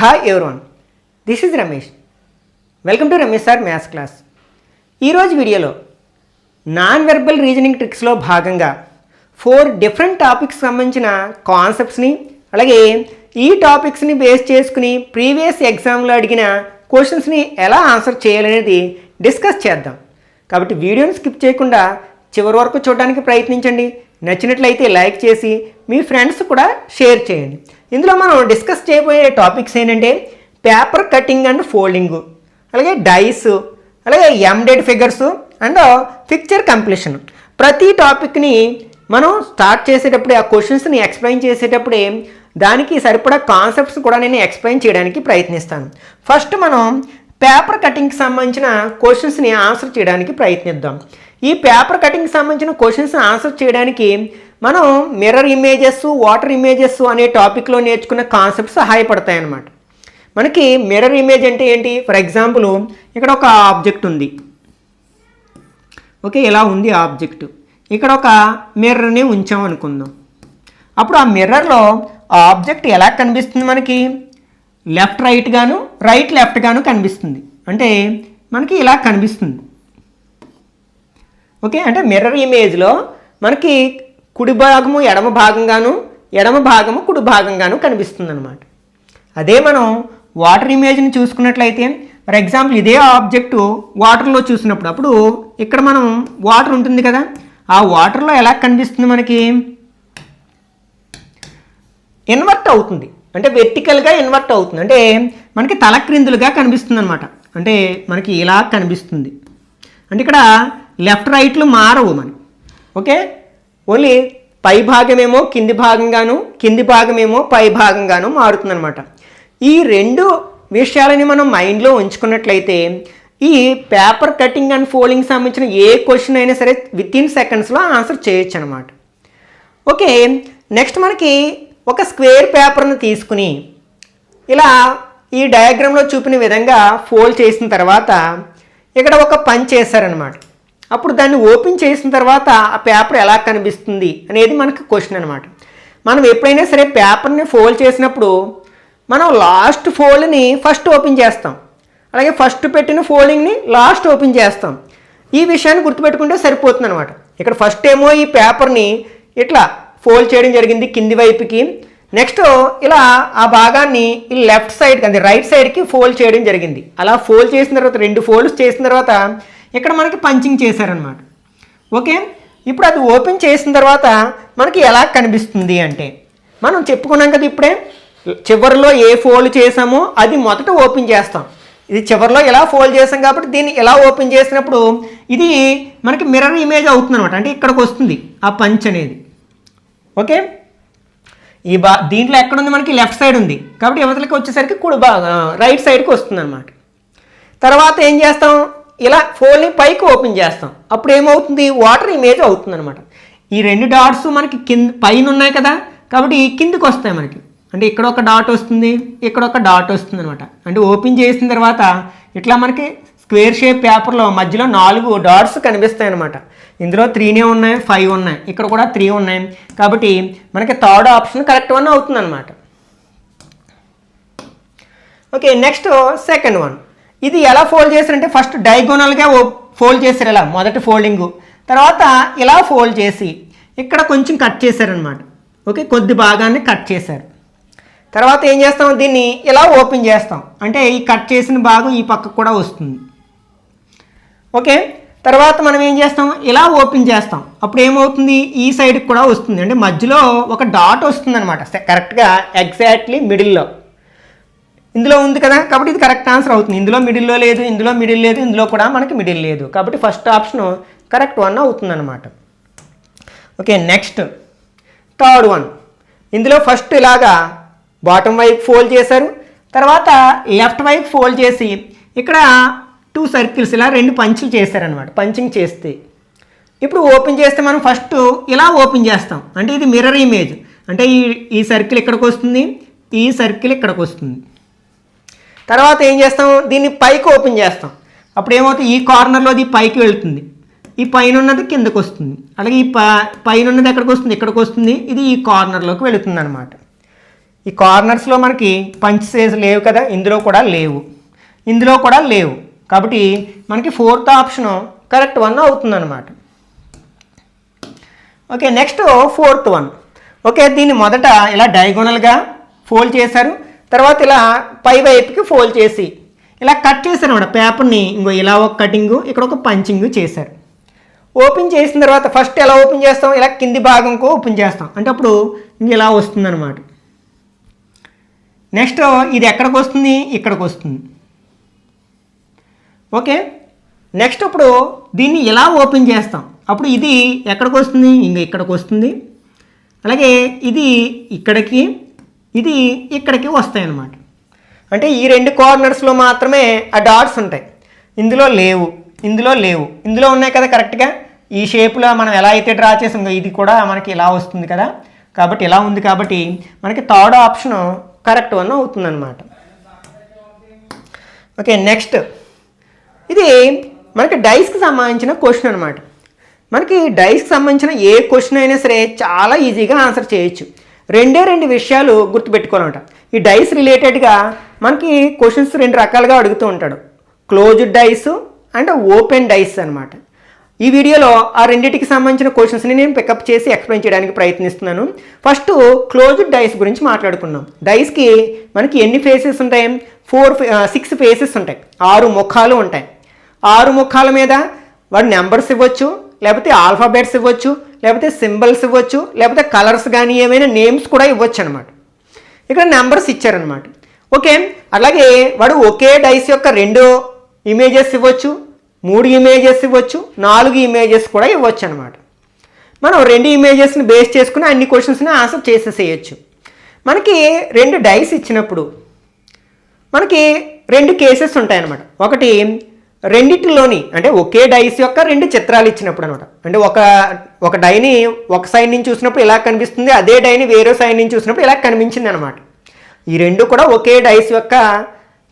Hi everyone, this is Ramesh. Welcome to Ramesh Sir Maths class. ఈరోజు వీడియోలో non verbal reasoning ట్రిక్స్లో భాగంగా 4 different topics సంబంధించిన కాన్సెప్ట్స్ని అలాగే ఈ టాపిక్స్ని బేస్ చేసుకుని ప్రీవియస్ ఎగ్జామ్లో అడిగిన క్వశ్చన్స్ని ఎలా ఆన్సర్ చేయాలనేది డిస్కస్ చేద్దాం. కాబట్టి వీడియోని స్కిప్ చేయకుండా చివరి వరకు చూడడానికి ప్రయత్నించండి. నచ్చినట్లయితే లైక్ చేసి మీ ఫ్రెండ్స్ కూడా షేర్ చేయండి. ఇందులో మనం డిస్కస్ చేయబోయే టాపిక్స్ ఏంటంటే పేపర్ కటింగ్ అండ్ ఫోల్డింగ్, అలాగే డైస్, అలాగే ended figures and picture completion. ప్రతి టాపిక్ని మనం స్టార్ట్ చేసేటప్పుడే ఆ క్వశ్చన్స్ని ఎక్స్ప్లెయిన్ చేసేటప్పుడే దానికి సరిపడా కాన్సెప్ట్స్ కూడా నేను ఎక్స్ప్లెయిన్ చేయడానికి ప్రయత్నిస్తాను. ఫస్ట్ మనం పేపర్ కటింగ్కి సంబంధించిన క్వశ్చన్స్ని ఆన్సర్ చేయడానికి ప్రయత్నిద్దాం. ఈ పేపర్ కటింగ్కి సంబంధించిన క్వశ్చన్స్ ఆన్సర్ చేయడానికి మనం మిర్రర్ ఇమేజెస్, వాటర్ ఇమేజెస్ అనే టాపిక్లో నేర్చుకున్న కాన్సెప్ట్స్ సహాయపడతాయి అన్నమాట. మనకి మిర్రర్ ఇమేజ్ అంటే ఏంటి? ఫర్ ఎగ్జాంపుల్ ఇక్కడ ఒక ఆబ్జెక్ట్ ఉంది, ఓకే, ఇలా ఉంది ఆబ్జెక్ట్. ఇక్కడ ఒక మిర్రర్ని ఉంచాం అనుకుందాం. అప్పుడు ఆ మిర్రర్లో ఆ ఆబ్జెక్ట్ ఎలా కనిపిస్తుంది? మనకి లెఫ్ట్ రైట్ గాను రైట్ లెఫ్ట్ గాను కనిపిస్తుంది. అంటే మనకి ఇలా కనిపిస్తుంది, ఓకే. అంటే మిర్రర్ ఇమేజ్లో మనకి కుడి భాగము ఎడమ భాగంగాను, ఎడమ భాగము కుడి భాగంగాను కనిపిస్తుంది అనమాట. అదే మనం వాటర్ ఇమేజ్ని చూసుకున్నట్లయితే ఫర్ ఎగ్జాంపుల్ ఇదే ఆబ్జెక్టు వాటర్లో చూసినప్పుడు అప్పుడు ఇక్కడ మనం వాటర్ ఉంటుంది కదా, ఆ వాటర్లో ఎలా కనిపిస్తుంది? మనకి ఇన్వర్ట్ అవుతుంది, అంటే వెర్టికల్గా ఇన్వర్ట్ అవుతుంది. అంటే మనకి తలక్రిందులుగా కనిపిస్తుంది అనమాట. అంటే మనకి ఇలా కనిపిస్తుంది. అంటే ఇక్కడ లెఫ్ట్ రైట్లు మారవు మనకి, ఓకే. ఓన్లీ పై భాగమేమో కింది భాగంగాను, కింది భాగమేమో పై భాగంగాను మారుతుంది అనమాట. ఈ రెండు విషయాలని మనం మైండ్లో ఉంచుకున్నట్లయితే ఈ పేపర్ కటింగ్ అండ్ ఫోల్డింగ్ సంబంధించిన ఏ క్వశ్చన్ అయినా సరే వితిన్ సెకండ్స్లో ఆన్సర్ చేయొచ్చు అనమాట. ఓకే, నెక్స్ట్ మనకి ఒక స్క్వేర్ పేపర్ను తీసుకుని ఇలా ఈ డయాగ్రామ్లో చూపిన విధంగా ఫోల్డ్ చేసిన తర్వాత ఇక్కడ ఒక పంచ్ చేశారనమాట. అప్పుడు దాన్ని ఓపెన్ చేసిన తర్వాత ఆ పేపర్ ఎలా కనిపిస్తుంది అనేది మనకు క్వశ్చన్ అనమాట. మనం ఎప్పుడైనా సరే పేపర్ని ఫోల్డ్ చేసినప్పుడు మనం లాస్ట్ ఫోల్డ్ని ఫస్ట్ ఓపెన్ చేస్తాం, అలాగే ఫస్ట్ పెట్టిన ఫోల్డింగ్ని లాస్ట్ ఓపెన్ చేస్తాం. ఈ విషయాన్ని గుర్తుపెట్టుకుంటే సరిపోతుంది అనమాట. ఇక్కడ ఫస్ట్ ఏమో ఈ పేపర్ని ఇట్లా ఫోల్డ్ చేయడం జరిగింది కింది వైపుకి. నెక్స్ట్ ఇలా ఆ భాగాన్ని ఈ లెఫ్ట్ సైడ్కి అంటే రైట్ సైడ్కి ఫోల్డ్ చేయడం జరిగింది. అలా ఫోల్డ్ చేసిన తర్వాత 2 ఫోల్డ్స్ చేసిన తర్వాత ఇక్కడ మనకి పంచింగ్ చేశారనమాట, ఓకే. ఇప్పుడు అది ఓపెన్ చేసిన తర్వాత మనకి ఎలా కనిపిస్తుంది అంటే మనం చెప్పుకున్నాం కదా ఇప్పుడే, చివరిలో ఏ ఫోల్డ్ చేసామో అది మొదట ఓపెన్ చేస్తాం. ఇది చివరిలో ఎలా ఫోల్డ్ చేసాం కాబట్టి దీన్ని ఎలా ఓపెన్ చేసినప్పుడు ఇది మనకి మిర్రర్ ఇమేజ్ అవుతుంది అనమాట. అంటే ఇక్కడికి వస్తుంది ఆ పంచ్ అనేది, ఓకే. దీంట్లో ఎక్కడుంది? మనకి లెఫ్ట్ సైడ్ ఉంది కాబట్టి యువతలకి వచ్చేసరికి రైట్ సైడ్కి వస్తుంది అనమాట. తర్వాత ఏం చేస్తాం? ఇలా ఫోల్డ్ని పైకి ఓపెన్ చేస్తాం. అప్పుడు ఏమవుతుంది? వాటర్ ఇమేజ్ అవుతుంది అనమాట. ఈ 2 డాట్స్ మనకి పైన ఉన్నాయి కదా కాబట్టి కిందికి వస్తాయి మనకి. అంటే ఇక్కడ ఒక డాట్ వస్తుంది, ఇక్కడ ఒక డాట్ వస్తుంది అనమాట. అంటే ఓపెన్ చేసిన తర్వాత ఇట్లా మనకి స్క్వేర్ షేప్ పేపర్లో మధ్యలో 4 డాట్స్ కనిపిస్తాయి అనమాట. ఇందులో 3 ఉన్నాయి, 5 ఉన్నాయి, ఇక్కడ కూడా 3 ఉన్నాయి. కాబట్టి మనకి థర్డ్ ఆప్షన్ కరెక్ట్ వన్ అవుతుంది అనమాట. Okay, next second one. ఇది ఎలా ఫోల్డ్ చేశారంటే ఫస్ట్ డయాగోనల్గా ఫోల్డ్ చేశారు, ఇలా మొదటి ఫోల్డింగు. తర్వాత ఇలా ఫోల్డ్ చేసి ఇక్కడ కొంచెం కట్ చేశారనమాట, ఓకే. కొద్ది భాగాన్ని కట్ చేశారు. తర్వాత ఏం చేస్తాం? దీన్ని ఇలా ఓపెన్ చేస్తాం. అంటే ఈ కట్ చేసిన భాగం ఈ పక్కకు కూడా వస్తుంది, ఓకే. తర్వాత మనం ఏం చేస్తాం? ఇలా ఓపెన్ చేస్తాం. అప్పుడు ఏమవుతుంది? ఈ సైడ్కి కూడా వస్తుంది. అంటే మధ్యలో ఒక డాట్ వస్తుంది అనమాట, కరెక్ట్గా ఎగ్జాక్ట్లీ మిడిల్లో. ఇందులో ఉంది కదా కాబట్టి ఇది కరెక్ట్ ఆన్సర్ అవుతుంది. ఇందులో మిడిల్లో లేదు, ఇందులో మిడిల్ లేదు, ఇందులో కూడా మనకి మిడిల్ లేదు. కాబట్టి ఫస్ట్ ఆప్షన్ కరెక్ట్ వన్ అవుతుంది అనమాట. Okay, next third one. ఇందులో ఫస్ట్ ఇలాగా బాటమ్ వైపు ఫోల్డ్ చేశారు, తర్వాత లెఫ్ట్ వైపు ఫోల్డ్ చేసి ఇక్కడ 2 సర్కిల్స్ ఇలా 2 పంచులు చేశారనమాట. పంచింగ్ చేస్తే ఇప్పుడు ఓపెన్ చేస్తే మనం ఫస్ట్ ఇలా ఓపెన్ చేస్తాం. అంటే ఇది మిర్రర్ ఇమేజ్. అంటే ఈ సర్కిల్ ఇక్కడికి వస్తుంది, ఈ సర్కిల్ ఇక్కడికి వస్తుంది. తర్వాత ఏం చేస్తాం? దీన్ని పైకి ఓపెన్ చేస్తాం. అప్పుడు ఏమవుతుంది? ఈ కార్నర్లోది పైకి వెళ్తుంది, ఈ పైన ఉన్నది కిందకు వస్తుంది, అలాగే ఈ పైన ఉన్నది ఎక్కడికి వస్తుంది? ఇక్కడికి వస్తుంది. ఇది ఈ కార్నర్లోకి వెళుతుంది అనమాట. ఈ కార్నర్స్లో మనకి పంచెస్ లేవు కదా, ఇందులో కూడా లేవు, ఇందులో కూడా లేవు. కాబట్టి మనకి ఫోర్త్ ఆప్షన్ కరెక్ట్ వన్ అవుతుందన్నమాట. Okay, next fourth one. Okay, దీన్ని మొదట ఇలా డయాగోనల్గా ఫోల్డ్ చేశారు, తర్వాత ఇలా పై వైపుకి ఫోల్డ్ చేసి ఇలా కట్ చేశారు అన్నమాట పేపర్ని. ఇంకో ఇలా ఒక కటింగు, ఇక్కడ ఒక పంచింగ్ చేశారు. ఓపెన్ చేసిన తర్వాత ఫస్ట్ ఎలా ఓపెన్ చేస్తాం, ఇలా కింది భాగంకు ఓపెన్ చేస్తాం, అంటే అప్పుడు ఇంక ఇలా వస్తుందన్నమాట. నెక్స్ట్ ఇది ఎక్కడికి వస్తుంది, ఇక్కడికి వస్తుంది. ఓకే, నెక్స్ట్ ఇప్పుడు దీన్ని ఇలా ఓపెన్ చేస్తాం, అప్పుడు ఇది ఎక్కడికి వస్తుంది, ఇంక ఇక్కడికి వస్తుంది. అలాగే ఇది ఇక్కడికి, ఇది ఇక్కడికి వస్తాయి అన్నమాట. అంటే ఈ రెండు కార్నర్స్లో మాత్రమే ఆ డాట్స్ ఉంటాయి, ఇందులో లేవు, ఇందులో లేవు, ఇందులో ఉన్నాయి కదా కరెక్ట్గా. ఈ షేప్లో మనం ఎలా అయితే డ్రా చేసాం ఇది కూడా మనకి ఇలా వస్తుంది కదా, కాబట్టి ఇలా ఉంది. కాబట్టి మనకి థర్డ్ ఆప్షన్ కరెక్ట్ వన్ అవుతుందన్నమాట. ఓకే, నెక్స్ట్ ఇది మనకి డైస్కి సంబంధించిన క్వశ్చన్ అనమాట. మనకి డైస్కి సంబంధించిన ఏ క్వశ్చన్ అయినా సరే చాలా ఈజీగా ఆన్సర్ చేయొచ్చు. రెండు విషయాలు గుర్తుపెట్టుకోవాలన్నమాట. ఈ డైస్ రిలేటెడ్గా మనకి క్వశ్చన్స్ రెండు రకాలుగా అడుగుతూ ఉంటాడు, closed dice and open dice అనమాట. ఈ వీడియోలో ఆ రెండింటికి సంబంధించిన క్వశ్చన్స్ని నేను పికప్ చేసి ఎక్స్ప్లెయిన్ చేయడానికి ప్రయత్నిస్తున్నాను. ఫస్ట్ క్లోజ్డ్ డైస్ గురించి మాట్లాడుకున్నాం. డైస్కి మనకి ఎన్ని ఫేసెస్ ఉంటాయి, 6 ఫేసెస్ ఉంటాయి, 6 ముఖాలు ఉంటాయి. 6 ముఖాల మీద వాడు నెంబర్స్ ఇవ్వచ్చు, లేకపోతే ఆల్ఫాబెట్స్ ఇవ్వచ్చు, లేకపోతే సింబల్స్ ఇవ్వచ్చు, లేకపోతే కలర్స్ కానీ ఏమైనా నేమ్స్ కూడా ఇవ్వచ్చు అనమాట. ఇక్కడ నెంబర్స్ ఇచ్చారనమాట. ఓకే, అలాగే వాడు ఒకే డైస్ యొక్క 2 ఇమేజెస్ ఇవ్వచ్చు, 3 ఇమేజెస్ ఇవ్వచ్చు, 4 ఇమేజెస్ కూడా ఇవ్వచ్చు అనమాట. మనం 2 ఇమేజెస్ని బేస్ చేసుకుని అన్ని క్వశ్చన్స్ని ఆన్సర్ చేసేసేయచ్చు. మనకి 2 డైస్ ఇచ్చినప్పుడు మనకి 2 కేసెస్ ఉంటాయన్నమాట. ఒకటి రెండిటిలోని అంటే ఒకే డైస్ యొక్క 2 చిత్రాలు ఇచ్చినప్పుడు అనమాట. అంటే ఒక డైని ఒక సైడ్ నుంచి చూసినప్పుడు ఇలా కనిపిస్తుంది, అదే డైని వేరే సైడ్ నుంచి చూసినప్పుడు ఇలా కనిపించింది అనమాట. ఈ 2 కూడా ఒకే డైస్ యొక్క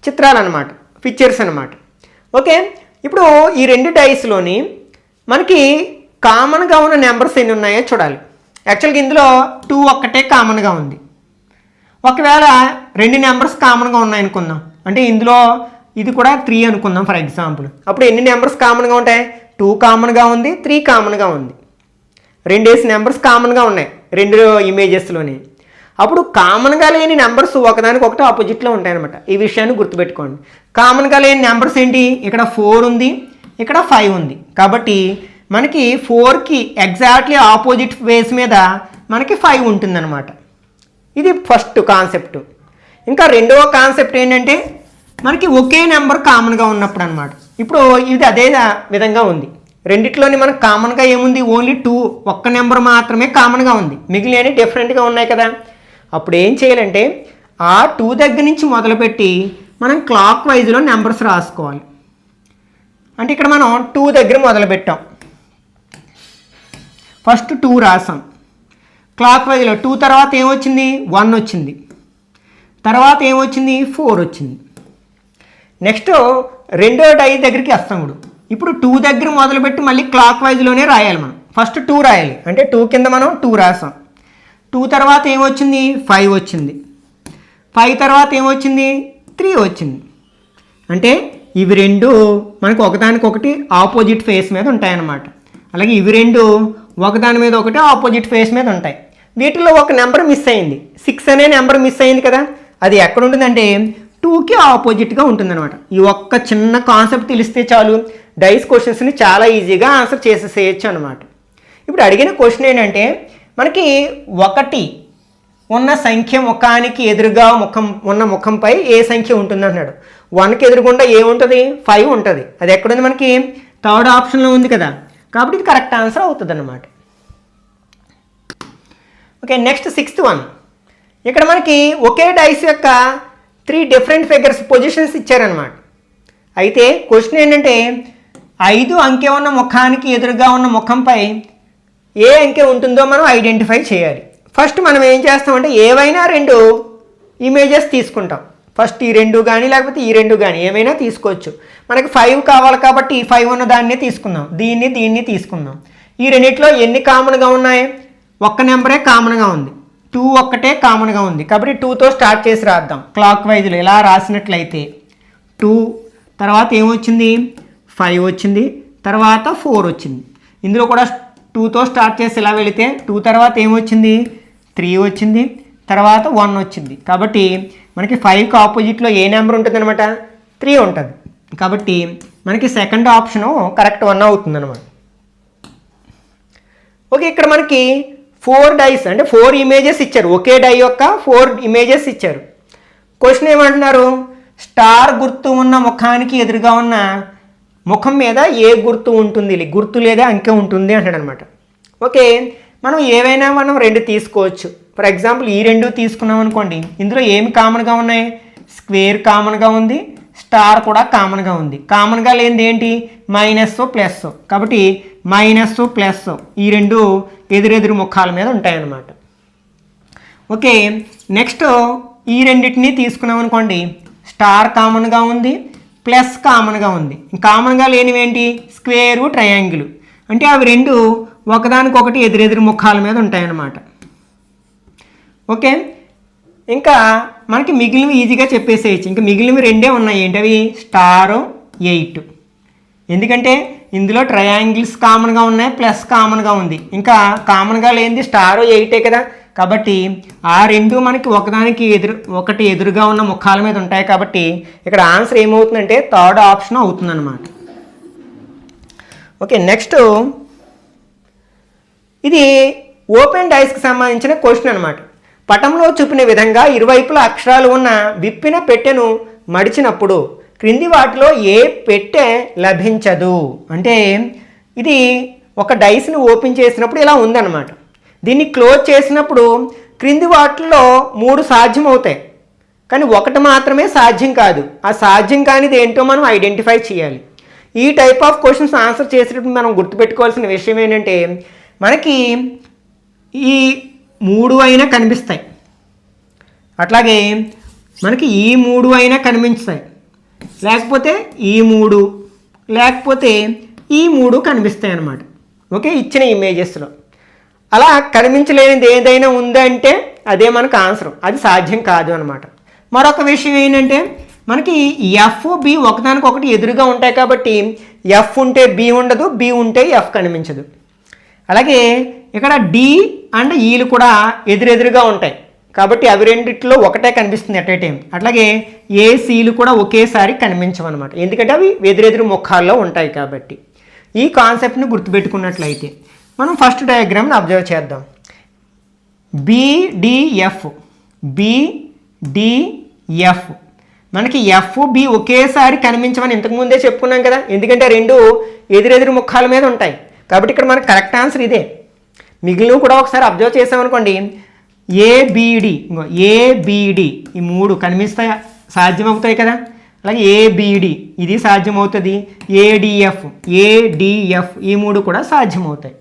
చిత్రాలు అనమాట, పిక్చర్స్ అనమాట. ఓకే, ఇప్పుడు ఈ 2 డైస్లోని మనకి కామన్గా ఉన్న నెంబర్స్ ఎన్ని ఉన్నాయో చూడాలి. యాక్చువల్గా ఇందులో 2 ఒక్కటే కామన్గా ఉంది. ఒకవేళ 2 నెంబర్స్ కామన్గా ఉన్నాయనుకుందాం, అంటే ఇందులో ఇది కూడా 3 అనుకుందాం ఫర్ ఎగ్జాంపుల్. అప్పుడు ఎన్ని నెంబర్స్ కామన్గా ఉంటాయి, 2 కామన్గా ఉంది, 3 కామన్గా ఉంది. 2 నెంబర్స్ కామన్గా ఉన్నాయి 2 ఇమేజెస్లోని. అప్పుడు కామన్గా లేని నెంబర్స్ ఒకదానికి ఒకటి ఆపోజిట్లో ఉంటాయన్నమాట. ఈ విషయాన్ని గుర్తుపెట్టుకోండి. కామన్గా లేని నెంబర్స్ ఏంటి, ఇక్కడ 4 ఉంది, ఇక్కడ 5 ఉంది. కాబట్టి మనకి 4కి ఎగ్జాక్ట్లీ ఆపోజిట్ ఫేస్ మీద మనకి 5 ఉంటుందన్నమాట. ఇది ఫస్ట్ కాన్సెప్ట్. ఇంకా రెండవ కాన్సెప్ట్ ఏంటంటే మనకి ఒకే నెంబర్ కామన్గా ఉన్నప్పుడు అనమాట. ఇప్పుడు ఇది అదే విధంగా ఉంది. రెండిట్లోని మనకు కామన్గా ఏముంది, ఓన్లీ 2 ఒక్క నెంబర్ మాత్రమే కామన్గా ఉంది, మిగిలినవి డిఫరెంట్గా ఉన్నాయి కదా. అప్పుడు ఏం చేయాలంటే ఆ 2 దగ్గర నుంచి మొదలుపెట్టి మనం క్లాక్ వైజ్లో నెంబర్స్ రాసుకోవాలి. అంటే ఇక్కడ మనం 2 దగ్గర మొదలుపెట్టాం, ఫస్ట్ 2 రాసాం, క్లాక్ వైజ్లో 2 తర్వాత ఏమొచ్చింది, 1 వచ్చింది, తర్వాత ఏమొచ్చింది, 4 వచ్చింది. నెక్స్ట్ రెండో డై దగ్గరికి వస్తాం. ఇప్పుడు 2 దగ్గర మొదలుపెట్టి మళ్ళీ క్లాక్ వైజ్లోనే రాయాలి. మనం ఫస్ట్ 2 రాయాలి, అంటే 2 కింద మనం 2 రాసాం. 2 తర్వాత ఏమొచ్చింది, 5 వచ్చింది, 5 తర్వాత ఏమొచ్చింది, 3 వచ్చింది. అంటే ఇవి 2 మనకు ఒకదానికొకటి ఆపోజిట్ ఫేస్ మీద ఉంటాయన్నమాట. అలాగే ఇవి 2 ఒకదాని మీద ఒకటి ఆపోజిట్ ఫేస్ మీద ఉంటాయి. వీటిలో ఒక నెంబర్ మిస్ అయింది, 6 అనే నెంబర్ మిస్ అయింది కదా. అది ఎక్కడ ఉంటుందంటే 2కి ఆపోజిట్గా ఉంటుందన్నమాట. ఈ ఒక్క చిన్న కాన్సెప్ట్ తెలిస్తే చాలు డైస్ క్వశ్చన్స్ని చాలా ఈజీగా ఆన్సర్ చేసేసేయచ్చు అనమాట. ఇప్పుడు అడిగిన క్వశ్చన్ ఏంటంటే మనకి 1 ఉన్న సంఖ్య ముఖానికి ఎదురుగా ఉన్న ముఖంపై ఏ సంఖ్య ఉంటుంది అన్నాడు. 1కి ఎదురుగుండా ఏముంటుంది, 5 ఉంటుంది. అది ఎక్కడుంది, మనకి థర్డ్ ఆప్షన్లో ఉంది కదా. కాబట్టి ఇది కరెక్ట్ ఆన్సర్ అవుతుంది అన్నమాట. Okay, next 6th one. ఇక్కడ మనకి ఒకే డైస్ యొక్క 3 డిఫరెంట్ ఫిగర్స్ పొజిషన్స్ ఇచ్చారనమాట. అయితే క్వశ్చన్ ఏంటంటే 5 అంకె ఉన్న ముఖానికి ఎదురుగా ఉన్న ముఖంపై ఏ అంకె ఉంటుందో మనం ఐడెంటిఫై చేయాలి. ఫస్ట్ మనం ఏం చేస్తామంటే ఏవైనా 2 ఇమేజెస్ తీసుకుంటాం. ఫస్ట్ ఈ 2 కానీ లేకపోతే ఈ 2 కానీ ఏమైనా తీసుకోవచ్చు. మనకి 5 కావాలి కాబట్టి 5 ఉన్న దాన్నే తీసుకుందాం, దీన్ని తీసుకుందాం. ఈ రెండిట్లో ఎన్ని కామన్గా ఉన్నాయి, ఒక్క నెంబరే కామన్గా ఉంది, 2 ఒక్కటే కామన్గా ఉంది కాబట్టి 2తో స్టార్ట్ చేసి రాద్దాం. క్లాక్ వైజ్లో ఇలా రాసినట్లయితే 2 తర్వాత ఏమొచ్చింది 5 వచ్చింది, తర్వాత 4 వచ్చింది. ఇందులో కూడా 2తో స్టార్ట్ చేసి ఇలా వెళితే 2 తర్వాత ఏమొచ్చింది 3 వచ్చింది, తర్వాత 1 వచ్చింది. కాబట్టి మనకి 5కి ఆపోజిట్లో ఏ నెంబర్ ఉంటుంది అనమాట 3 ఉంటుంది. కాబట్టి మనకి సెకండ్ ఆప్షను కరెక్ట్ 1 అవుతుంది అనమాట. ఓకే, ఇక్కడ మనకి 4 డైస్ అంటే 4 ఇమేజెస్ ఇచ్చారు. ఒకే డై యొక్క 4 ఇమేజెస్ ఇచ్చారు. క్వశ్చన్ ఏమంటున్నారు, స్టార్ గుర్తు ఉన్న ముఖానికి ఎదురుగా ఉన్న ముఖం మీద ఏ గుర్తు ఉంటుంది, గుర్తు లేదా అంకె ఉంటుంది అంటాడు అనమాట. ఓకే, మనం ఏవైనా మనం 2 తీసుకోవచ్చు. ఫర్ ఎగ్జాంపుల్ ఈ 2 తీసుకున్నాం అనుకోండి, ఇందులో ఏమి కామన్గా ఉన్నాయి, స్క్వేర్ కామన్గా ఉంది, స్టార్ కూడా కామన్గా ఉంది. కామన్గా లేనిది ఏంటి మైనస్ ప్లస్, కాబట్టి మైనస్ ప్లస్ ఈ 2 ఎదురెదురు ముఖాల మీద ఉంటాయన్నమాట. ఓకే, నెక్స్ట్ ఈ రెండింటిని తీసుకున్నాం అనుకోండి, స్టార్ కామన్గా ఉంది, ప్లస్ కామన్గా ఉంది. కామన్గా లేనివేంటి స్క్వేరు ట్రయాంగిల్, అంటే అవి 2 ఒకదానికొకటి ఎదురెదురు ముఖాల మీద ఉంటాయన్నమాట. ఓకే, ఇంకా మనకి మిగిలినవి ఈజీగా చెప్పేసేయచ్చు. ఇంకా మిగిలినవి 2 ఉన్నాయి, ఏంటవి స్టారు 8. ఎందుకంటే ఇందులో ట్రయాంగిల్స్ కామన్గా ఉన్నాయి, ప్లస్ కామన్గా ఉంది, ఇంకా కామన్గా లేనిది స్టారు 8 కదా. కాబట్టి ఆ 2 మనకి ఒకటి ఎదురుగా ఉన్న ముఖాల మీద ఉంటాయి. కాబట్టి ఇక్కడ ఆన్సర్ ఏమవుతుందంటే థర్డ్ ఆప్షన్ అవుతుంది అనమాట. ఓకే, నెక్స్ట్ ఇది ఓపెన్ డైస్కి సంబంధించిన క్వశ్చన్ అనమాట. పటంలో చూపిన విధంగా ఇరువైపులా అక్షరాలు ఉన్న విప్పిన పెట్టెను మడిచినప్పుడు క్రింది వాటిలో ఏ పెట్టె లభించదు. అంటే ఇది ఒక డైస్ని ఓపెన్ చేసినప్పుడు ఇలా ఉందన్నమాట. దీన్ని క్లోజ్ చేసినప్పుడు క్రింది వాటిల్లో 3 సాధ్యం అవుతాయి, కానీ ఒకటి మాత్రమే సాధ్యం కాదు. ఆ సాధ్యం కానిది ఏంటో మనం ఐడెంటిఫై చేయాలి. ఈ టైప్ ఆఫ్ క్వశ్చన్స్ ఆన్సర్ చేసేటప్పుడు మనం గుర్తుపెట్టుకోవాల్సిన విషయం ఏంటంటే, మనకి ఈ 3 అయినా కనిపిస్తాయి, అట్లాగే మనకి ఈ 3 అయినా కనిపిస్తాయి, లేకపోతే ఈ 3, లేకపోతే ఈ 3 కనిపిస్తాయి అన్నమాట. ఓకే, ఇచ్చిన ఇమేజెస్లో అలా కనిపించలేనిది ఏదైనా ఉందంటే అదే మనకు ఆన్సర్, అది సాధ్యం కాదు అనమాట. మరొక విషయం ఏంటంటే, మనకి ఎఫ్ బి ఒకదానికొకటి ఎదురుగా ఉంటాయి కాబట్టి ఎఫ్ ఉంటే బి ఉండదు, బి ఉంటే ఎఫ్ కనిపించదు. అలాగే ఇక్కడ డి అండ్ ఈలు కూడా ఎదురెదురుగా ఉంటాయి కాబట్టి అవి రెండిట్లో ఒకటే కనిపిస్తుంది ఎట్ ఏ టైం. అట్లాగే ఏ సీలు కూడా ఒకేసారి కనిపించవన్నమాట, ఎందుకంటే అవి ఎదురెదురు ముఖాల్లో ఉంటాయి. కాబట్టి ఈ కాన్సెప్ట్ని గుర్తుపెట్టుకున్నట్లయితే మనం ఫస్ట్ డయాగ్రామ్ని అబ్జర్వ్ చేద్దాం. బిడిఎఫ్, బిడిఎఫ్ మనకి ఎఫ్ బి ఒకేసారి కనిపించమని ఇంతకుముందే చెప్పుకున్నాం కదా, ఎందుకంటే 2 ఎదురెదురు ముఖాల మీద ఉంటాయి. కాబట్టి ఇక్కడ మనకు కరెక్ట్ ఆన్సర్ ఇదే. మిగిలినవి కూడా ఒకసారి అబ్జర్వ్ చేసామనుకోండి, ఏబిడి, ఏబిడి ఈ 3 కనిపిస్తాయి, సాధ్యమవుతాయి కదా. అలాగే ఏబిడి ఇది సాధ్యమవుతుంది, ఏడిఎఫ్, ఏడిఎఫ్ ఈ 3 కూడా సాధ్యమవుతాయి.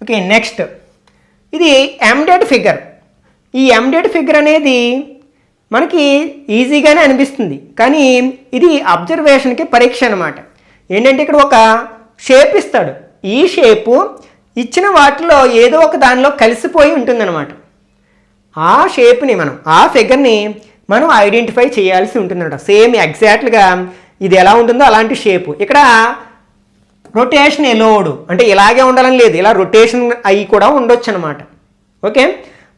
ఓకే, నెక్స్ట్ ఇది ఎండెడ్ ఫిగర్. ఈ ఎండెడ్ ఫిగర్ అనేది మనకి ఈజీగానే అనిపిస్తుంది, కానీ ఇది అబ్జర్వేషన్కి పరీక్ష అనమాట. ఏంటంటే ఇక్కడ ఒక షేప్ ఇస్తాడు, ఈ షేపు ఇచ్చిన వాటిలో ఏదో ఒక దానిలో కలిసిపోయి ఉంటుందన్నమాట. ఆ షేప్ని ఆ ఫిగర్ని మనం ఐడెంటిఫై చేయాల్సి ఉంటుందన్నమాట. సేమ్ ఎగ్జాక్ట్గా ఇది ఎలా ఉంటుందో అలాంటి షేపు. ఇక్కడ రొటేషన్ ఎలోడ్ అంటే ఇలాగే ఉండాలని లేదు, ఇలా రొటేషన్ అయ్యి కూడా ఉండొచ్చు అనమాట. ఓకే,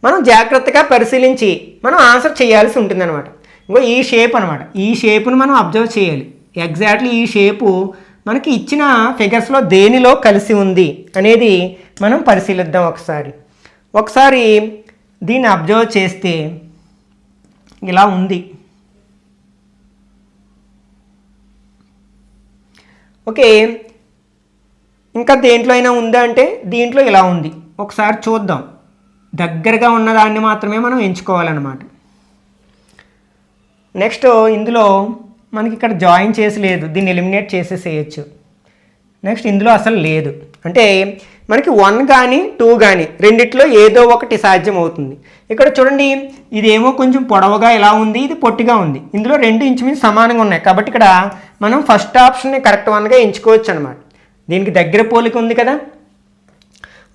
మనం జాగ్రత్తగా పరిశీలించి మనం ఆన్సర్ చేయాల్సి ఉంటుందన్నమాట. ఇంకో ఈ షేప్ అనమాట, ఈ షేపును మనం అబ్జర్వ్ చేయాలి. ఎగ్జాక్ట్లీ ఈ షేపు మనకి ఇచ్చిన ఫిగర్స్లో దేనిలో కలిసి ఉంది అనేది మనం పరిశీలిద్దాం. ఒకసారి దీన్ని అబ్జర్వ్ చేస్తే ఇలా ఉంది. ఓకే, ఇంకా దేంట్లో అయినా ఉందా అంటే దీంట్లో ఇలా ఉంది. ఒకసారి చూద్దాం, దగ్గరగా ఉన్నదాన్ని మాత్రమే మనం ఎంచుకోవాలన్నమాట. నెక్స్ట్ ఇందులో మనకి ఇక్కడ జాయిన్ చేసి లేదు, దీన్ని ఎలిమినేట్ చేసేసేయచ్చు. నెక్స్ట్ ఇందులో అసలు లేదు, అంటే మనకి 1 కానీ 2 కానీ రెండిట్లో ఏదో ఒకటి సాధ్యం అవుతుంది. ఇక్కడ చూడండి, ఇదేమో కొంచెం పొడవుగా ఇలా ఉంది, ఇది పొట్టిగా ఉంది. ఇందులో 2 ఇంచుమించు సమానంగా ఉన్నాయి కాబట్టి ఇక్కడ మనం ఫస్ట్ ఆప్షన్ని కరెక్ట్ 1గా ఎంచుకోవచ్చు అనమాట. దీనికి దగ్గర పోలిక ఉంది కదా.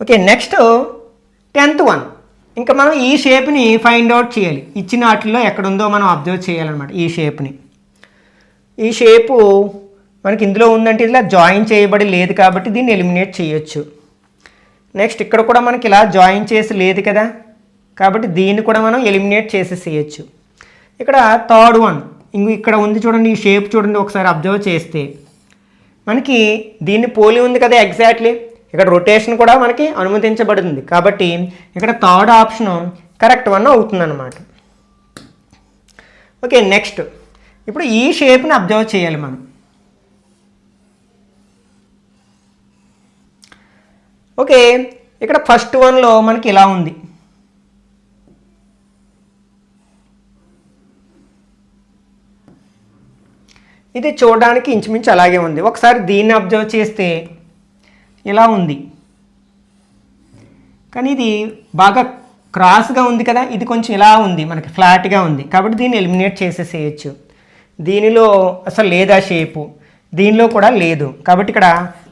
ఓకే, నెక్స్ట్ 10th వన్ ఇంకా మనం ఈ షేప్ని ఫైండ్ అవుట్ చేయాలి. ఇచ్చిన వాటిల్లో ఎక్కడుందో మనం అబ్జర్వ్ చేయాలన్నమాట. ఈ షేప్ని, ఈ షేపు మనకి ఇందులో ఉందంటే ఇలా జాయిన్ చేయబడి లేదు కాబట్టి దీన్ని ఎలిమినేట్ చేయొచ్చు. నెక్స్ట్ ఇక్కడ కూడా మనకి ఇలా జాయిన్ చేసి లేదు కదా, కాబట్టి దీన్ని కూడా మనం ఎలిమినేట్ చేసేసేయచ్చు. ఇక్కడ థర్డ్ వన్ ఇక్కడ ఉంది చూడండి, ఈ షేప్ చూడండి ఒకసారి అబ్జర్వ్ చేస్తే మనకి దీన్ని పోలి ఉంది కదా ఎగ్జాక్ట్లీ. ఇక్కడ రొటేషన్ కూడా మనకి అనుమతించబడింది కాబట్టి ఇక్కడ థర్డ్ ఆప్షన్ కరెక్ట్ వన్ అవుతుందన్నమాట. ఓకే, నెక్స్ట్ ఇప్పుడు ఈ షేప్ని అబ్జర్వ్ చేయాలి మనం. ఓకే, ఇక్కడ ఫస్ట్ వన్లో మనకి ఇలా ఉంది. ఇది చూడడానికి ఇంచుమించు అలాగే ఉంది. ఒకసారి దీన్ని అబ్జర్వ్ చేస్తే ఇలా ఉంది, కానీ ఇది బాగా క్రాస్గా ఉంది కదా, ఇది కొంచెం ఇలా ఉంది, మనకి ఫ్లాట్గా ఉంది కాబట్టి దీన్ని ఎలిమినేట్ చేసేసేయచ్చు. దీనిలో అసలు లేదా షేపు, దీనిలో కూడా లేదు కాబట్టి ఇక్కడ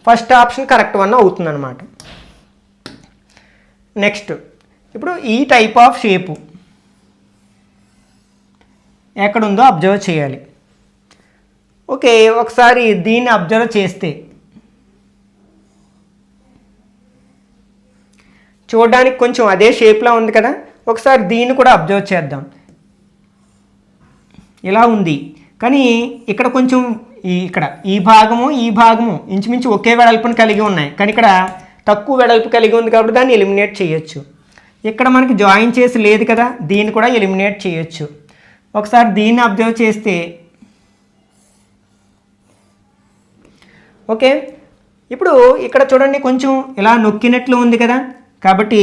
ఫస్ట్ ఆప్షన్ కరెక్ట్ వన్ అవుతుందన్నమాట. నెక్స్ట్ ఇప్పుడు ఈ టైప్ ఆఫ్ షేపు ఎక్కడుందో అబ్జర్వ్ చేయాలి. ఓకే, ఒకసారి దీన్ని అబ్జర్వ్ చేస్తే చూడడానికి కొంచెం అదే షేప్లో ఉంది కదా, ఒకసారి దీన్ని కూడా అబ్జర్వ్ చేద్దాం. ఇలా ఉంది కానీ ఇక్కడ కొంచెం ఇక్కడ ఈ భాగము ఇంచుమించు ఒకే వెడల్పుని కలిగి ఉన్నాయి, కానీ ఇక్కడ తక్కువ వెడల్పు కలిగి ఉంది కాబట్టి దాన్ని ఎలిమినేట్ చేయొచ్చు. ఇక్కడ మనకి జాయిన్ చేసి లేదు కదా, దీన్ని కూడా ఎలిమినేట్ చేయొచ్చు. ఒకసారి దీన్ని అబ్జర్వ్ చేస్తే ఓకే, ఇప్పుడు ఇక్కడ చూడండి కొంచెం ఇలా నొక్కినట్లు ఉంది కదా, కాబట్టి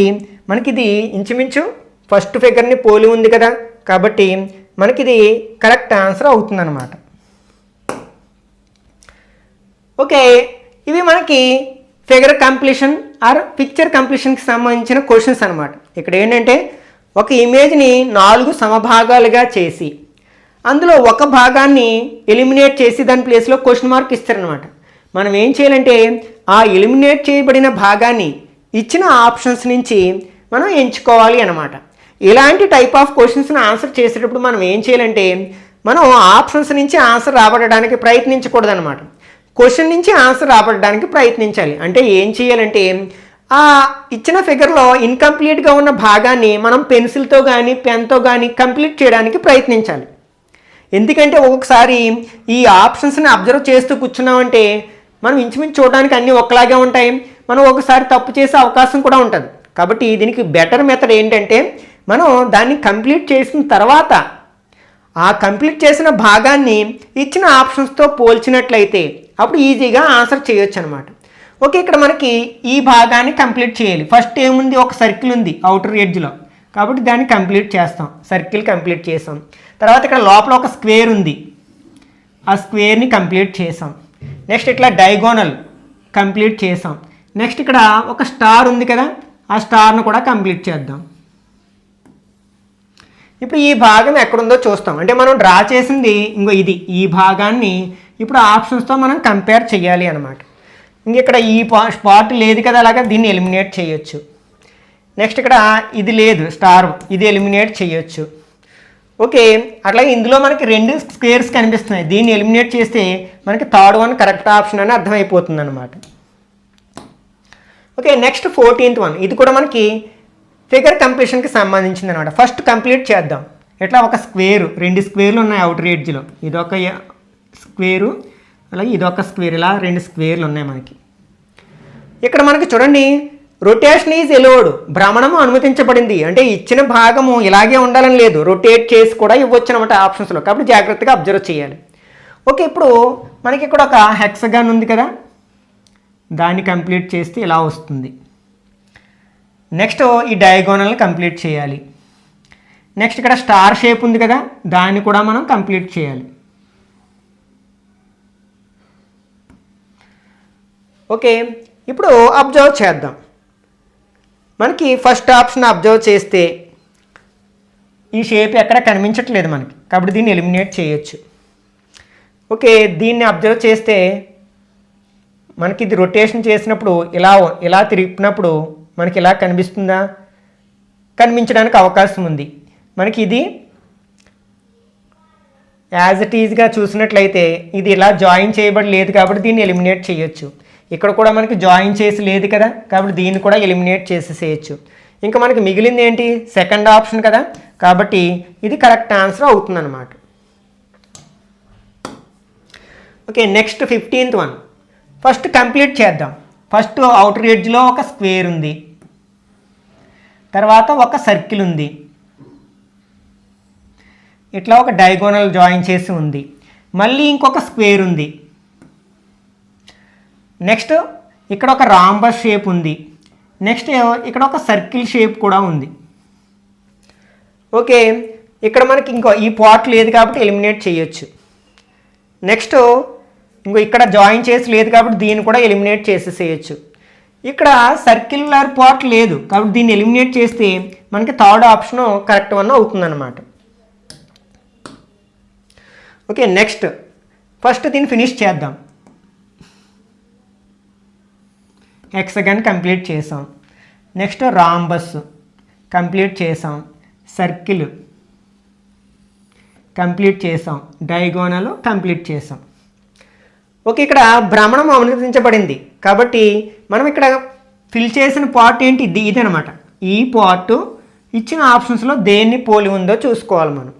మనకి ఇది ఇంచుమించు ఫస్ట్ ఫిగర్ని పోలి ఉంది కదా, కాబట్టి మనకి ఇది కరెక్ట్ ఆన్సర్ అవుతుందన్నమాట. ఓకే, ఇవి మనకి ఫిగర్ కంప్లీషన్ ఆర్ పిక్చర్ కంప్లీషన్కి సంబంధించిన క్వశ్చన్స్ అనమాట. ఇక్కడ ఏంటంటే ఒక ఇమేజ్ని 4 సమభాగాలుగా చేసి అందులో ఒక భాగాన్ని ఎలిమినేట్ చేసి దాని ప్లేస్లో క్వశ్చన్ మార్క్ ఇస్తారనమాట. మనం ఏం చేయాలంటే ఆ ఎలిమినేట్ చేయబడిన భాగాన్ని ఇచ్చిన ఆప్షన్స్ నుంచి మనం ఎంచుకోవాలి అన్నమాట. ఇలాంటి టైప్ ఆఫ్ క్వశ్చన్స్ని ఆన్సర్ చేసేటప్పుడు మనం ఏం చేయాలంటే మనం ఆప్షన్స్ నుంచి ఆన్సర్ రాబడడానికి ప్రయత్నించకూడదు అనమాట. క్వశ్చన్ నుంచి ఆన్సర్ రాబడడానికి ప్రయత్నించాలి. అంటే ఏం చేయాలంటే ఆ ఇచ్చిన ఫిగర్లో ఇన్కంప్లీట్గా ఉన్న భాగాన్ని మనం పెన్సిల్తో కానీ పెన్తో కానీ కంప్లీట్ చేయడానికి ప్రయత్నించాలి. ఎందుకంటే ఒక్కొక్కసారి ఈ ఆప్షన్స్ని అబ్జర్వ్ చేస్తూ కూర్చున్నామంటే మనం ఇంచుమించు చూడడానికి అన్నీ ఒకలాగే ఉంటాయి, మనం ఒకసారి తప్పు చేసే అవకాశం కూడా ఉంటుంది. కాబట్టి దీనికి బెటర్ మెథడ్ ఏంటంటే మనం దాన్ని కంప్లీట్ చేసిన తర్వాత ఆ కంప్లీట్ చేసిన భాగాన్ని ఇచ్చిన ఆప్షన్స్తో పోల్చినట్లయితే అప్పుడు ఈజీగా ఆన్సర్ చేయొచ్చు అనమాట. ఓకే, ఇక్కడ మనకి ఈ భాగాన్ని కంప్లీట్ చేయాలి. ఫస్ట్ ఏముంది, ఒక సర్కిల్ ఉంది అవుటర్ ఎడ్జ్లో, కాబట్టి దాన్ని కంప్లీట్ చేస్తాం. సర్కిల్ కంప్లీట్ చేసాం. తర్వాత ఇక్కడ లోపల ఒక స్క్వేర్ ఉంది, ఆ స్క్వేర్ని కంప్లీట్ చేసాం. నెక్స్ట్ ఇట్లా డయాగోనల్ కంప్లీట్ చేసాం. నెక్స్ట్ ఇక్కడ ఒక స్టార్ ఉంది కదా, ఆ స్టార్ను కూడా కంప్లీట్ చేద్దాం. ఇప్పుడు ఈ భాగం ఎక్కడుందో చూస్తాం. అంటే మనం డ్రా చేసింది ఇంకో ఇది, ఈ భాగాన్ని ఇప్పుడు ఆప్షన్స్తో మనం కంపేర్ చేయాలి అనమాట. ఇక్కడ ఈ స్పాట్ లేదు కదా, అలాగా దీన్ని ఎలిమినేట్ చేయొచ్చు. నెక్స్ట్ ఇక్కడ ఇది లేదు స్టార్, ఇది ఎలిమినేట్ చేయొచ్చు. ఓకే, అట్లాగే ఇందులో మనకి 2 స్క్వేర్స్ కనిపిస్తున్నాయి, దీన్ని ఎలిమినేట్ చేస్తే మనకి థర్డ్ వన్ కరెక్ట్ ఆప్షన్ అని అర్థమైపోతుంది అనమాట. ఓకే, నెక్స్ట్ 14th వన్, ఇది కూడా మనకి ఫిగర్ కంప్లీషన్కి సంబంధించింది అనమాట. ఫస్ట్ కంప్లీట్ చేద్దాం. ఇట్లా ఒక స్క్వేరు, 2 స్క్వేర్లు ఉన్నాయి అవుటర్ ఎడ్జ్లో, ఇదొక స్క్వేరు అలాగే ఇదొక స్క్వేర్, ఇలా 2 స్క్వేర్లు ఉన్నాయి మనకి. ఇక్కడ మనకి చూడండి రొటేషన్ ఈజ్ ఎలోడ్, భ్రమణము అనుమతించబడింది. అంటే ఇచ్చిన భాగము ఇలాగే ఉండాలని లేదు, రొటేట్ చేసి కూడా ఇవ్వచ్చు అనమాట ఆప్షన్స్లో, కాబట్టి జాగ్రత్తగా అబ్జర్వ్ చేయాలి. ఓకే, ఇప్పుడు మనకి ఇక్కడ ఒక హెక్సగాన్ ఉంది కదా, దాన్ని కంప్లీట్ చేస్తే ఇలా వస్తుంది. నెక్స్ట్ ఈ డయాగోనల్ని కంప్లీట్ చేయాలి. నెక్స్ట్ ఇక్కడ స్టార్ షేప్ ఉంది కదా, దాన్ని కూడా మనం కంప్లీట్ చేయాలి. ఓకే, ఇప్పుడు అబ్జర్వ్ చేద్దాం. మనకి ఫస్ట్ ఆప్షన్ అబ్జర్వ్ చేస్తే ఈ షేప్ ఎక్కడ కనిపించట్లేదు మనకి, కాబట్టి దీన్ని ఎలిమినేట్ చేయొచ్చు. ఓకే, దీన్ని అబ్జర్వ్ చేస్తే మనకి ఇది రొటేషన్ చేసినప్పుడు ఇలా తిరిగినప్పుడు మనకి ఇలా కనిపిస్తుందా, కనిపించడానికి అవకాశం ఉంది. మనకి ఇది యాజ్ ఇట్ ఈజ్గా చూసినట్లయితే ఇది ఇలా జాయిన్ చేయబడి లేదు కాబట్టి దీన్ని ఎలిమినేట్ చేయొచ్చు. ఇక్కడ కూడా మనకి జాయిన్ చేసి లేదు కదా, కాబట్టి దీన్ని కూడా ఎలిమినేట్ చేసేసేయచ్చు. ఇంకా మనకి మిగిలింది ఏంటి? సెకండ్ ఆప్షన్ కదా, కాబట్టి ఇది కరెక్ట్ ఆన్సర్ అవుతుందన్నమాట. Okay, next 15th one. First complete చేద్దాం. ఫస్ట్ అవుటర్ ఎడ్జ్లో ఒక స్క్వేర్ ఉంది, తర్వాత ఒక సర్కిల్ ఉంది, ఇట్లా ఒక డయాగోనల్ జాయిన్ చేసి ఉంది, మళ్ళీ ఇంకొక స్క్వేర్ ఉంది, నెక్స్ట్ ఇక్కడ ఒక రాంబస్ షేప్ ఉంది, నెక్స్ట్ ఇక్కడ ఒక సర్కిల్ షేప్ కూడా ఉంది. ఓకే, ఇక్కడ మనకి ఇంకో ఈ పార్ట్ లేదు కాబట్టి ఎలిమినేట్ చేయొచ్చు. నెక్స్ట్ ఇంకో ఇక్కడ జాయిన్ చేసి లేదు కాబట్టి దీన్ని కూడా ఎలిమినేట్ చేసేసేయచ్చు. ఇక్కడ సర్క్యులర్ పార్ట్ లేదు కాబట్టి దీన్ని ఎలిమినేట్ చేస్తే మనకి థర్డ్ ఆప్షన్ కరెక్ట్ వన్ అవుతుందన్నమాట. ఓకే, నెక్స్ట్ ఫస్ట్ దీన్ని ఫినిష్ చేద్దాం. హెక్సగన్ కంప్లీట్ చేసాం, నెక్స్ట్ రాంబస్ కంప్లీట్ చేసాం, సర్కిల్ కంప్లీట్ చేసాం, డయాగోనల్ కంప్లీట్ చేసాం. ఓకే, ఇక్కడ భ్రమణం అనుమతించబడింది కాబట్టి మనం ఇక్కడ ఫిల్ చేసిన పార్ట్ ఏంటి? ఇది అనమాట. ఈ పార్ట్ ఇచ్చిన ఆప్షన్స్లో దేన్ని పోలి ఉందో చూసుకోవాలి మనం.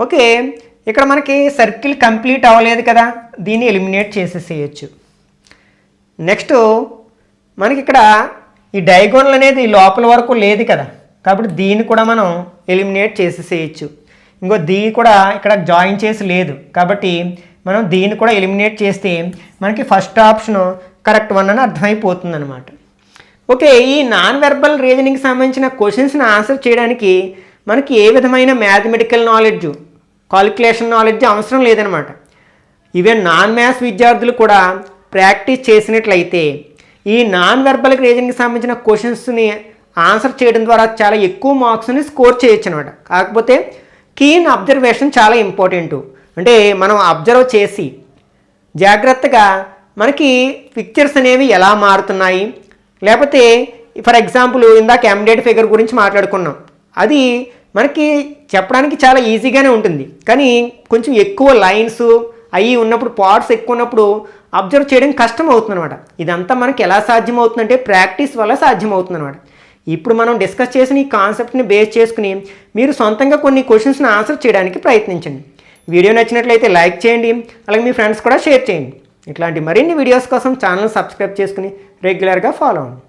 ఓకే, ఇక్కడ మనకి సర్కిల్ కంప్లీట్ అవ్వలేదు కదా, దీన్ని ఎలిమినేట్ చేసేసేయచ్చు. నెక్స్ట్ మనకి ఇక్కడ ఈ డయాగోనల్ అనేది లోపల వరకు లేదు కదా, కాబట్టి దీన్ని కూడా మనం ఎలిమినేట్ చేసేసేయచ్చు. ఇంకో దీన్ని కూడా ఇక్కడ జాయిన్ చేసి లేదు కాబట్టి మనం దీన్ని కూడా ఎలిమినేట్ చేస్తే మనకి ఫస్ట్ ఆప్షన్ కరెక్ట్ వన్ అని అర్థమైపోతుంది అనమాట. ఓకే, ఈ నాన్ వెర్బల్ రీజనింగ్కి సంబంధించిన క్వశ్చన్స్ని ఆన్సర్ చేయడానికి మనకి ఏ విధమైన మ్యాథమెటికల్ నాలెడ్జ్, కాలిక్యులేషన్ నాలెడ్జ్ అవసరం లేదనమాట. ఈవెన్ నాన్ మ్యాథ్స్ విద్యార్థులు కూడా ప్రాక్టీస్ చేసినట్లయితే ఈ నాన్ వెర్బల్ రీజనింగ్కి సంబంధించిన క్వశ్చన్స్ని ఆన్సర్ చేయడం ద్వారా చాలా ఎక్కువ మార్క్స్ని స్కోర్ చేయొచ్చు అనమాట. కాకపోతే కీన్ అబ్జర్వేషన్ చాలా ఇంపార్టెంట్. అంటే మనం అబ్జర్వ్ చేసి జాగ్రత్తగా మనకి పిక్చర్స్ అనేవి ఎలా మారుతున్నాయి, లేకపోతే ఫర్ ఎగ్జాంపుల్ ఇందాక ఎండెడ్ ఫిగర్ గురించి మాట్లాడుకున్నాం, అది మనకి చెప్పడానికి చాలా ఈజీగానే ఉంటుంది, కానీ కొంచెం ఎక్కువ లైన్స్ అవి ఉన్నప్పుడు, పార్ట్స్ ఎక్కువ ఉన్నప్పుడు అబ్జర్వ్ చేయడం కష్టం అవుతుంది అనమాట. ఇదంతా మనకి ఎలా సాధ్యమవుతుందంటే ప్రాక్టీస్ వల్ల సాధ్యమవుతుంది అనమాట. ఇప్పుడు మనం డిస్కస్ చేసిన ఈ కాన్సెప్ట్ని బేస్ చేసుకుని మీరు సొంతంగా కొన్ని క్వశ్చన్స్ని ఆన్సర్ చేయడానికి ప్రయత్నించండి. వీడియో నచ్చినట్లయితే లైక్ చేయండి, అలాగే మీ ఫ్రెండ్స్ కూడా షేర్ చేయండి. ఇట్లాంటి మరిన్ని వీడియోస్ కోసం ఛానల్ సబ్స్క్రైబ్ చేసుకుని రెగ్యులర్గా ఫాలో అవ్వండి.